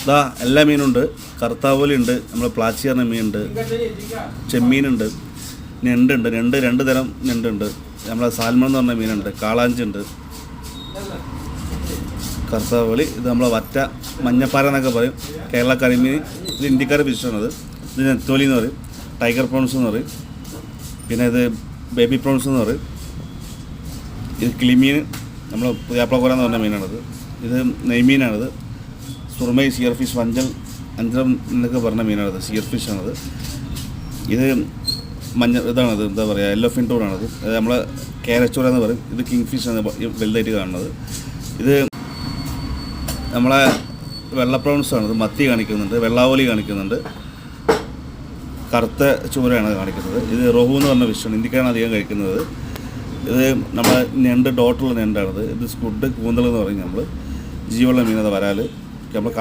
ഇതാ എല്ലാ മീനുണ്ട്. കറുത്താവോലിയുണ്ട്, നമ്മൾ പ്ലാച്ചി പറഞ്ഞ മീനുണ്ട്, ചെമ്മീനുണ്ട്, ഞണ്ടുണ്ട്, രണ്ട് തരം ഞണ്ടുണ്ട്, നമ്മളെ സാൽമൺ എന്ന് പറഞ്ഞ മീനുണ്ട്, കാളാഞ്ചുണ്ട്, കറുത്താവോലി. ഇത് നമ്മളെ വറ്റ, മഞ്ഞപ്പാര എന്നൊക്കെ പറയും, കേരള കരിമീൻ. ഇത് ഇന്ത്യക്കാരുടെ ഫിഷാണത്. ഇത് നെത്തോലി എന്ന് പറയും, ടൈഗർ പ്രോൺസ് എന്ന് പറയും, പിന്നെ ഇത് ബേബി പ്രോൺസ് എന്ന് പറയും. ഇത് കിളിമീൻ, നമ്മൾ പുതിയാപ്ലക്കോര എന്ന് പറഞ്ഞ മീനാണത്. ഇത് നെയ്മീനാണിത്. സുറുമൈ, സിയർ ഫിഷ്, വഞ്ചൽ, അഞ്ചരം എന്നൊക്കെ പറഞ്ഞ മീനാണത്, സിയർ ഫിഷാണത്. ഇത് ഇതാണത്, എന്താ പറയുക, യെല്ലോ ഫിൻ ടൂണാണത്. അത് നമ്മളെ കാരച്ചോര എന്ന് പറയും. ഇത് കിങ് ഫിഷ് ആണ് വലുതായിട്ട് കാണുന്നത്. ഇത് നമ്മളെ വെള്ള പ്രോൺസാണിത്. മത്തി കാണിക്കുന്നുണ്ട്, വെള്ളാവോലി കാണിക്കുന്നുണ്ട്, കറുത്ത ചൂരയാണ് കാണിക്കുന്നത്. ഇത് റോഹു എന്ന് പറഞ്ഞ ഫിഷാണ്, ഇന്ത്യക്കാണ് അധികം കഴിക്കുന്നത്. ഇത് നമ്മളെ ഞണ്ട്, ഡോട്ടുള്ള ഞണ്ടാണിത്. ഇത് സ്കുഡ്, കൂന്തൽ എന്ന് പറയും നമ്മൾ. ജീവനുള്ള മീനത് വരാൽ നമ്മൾ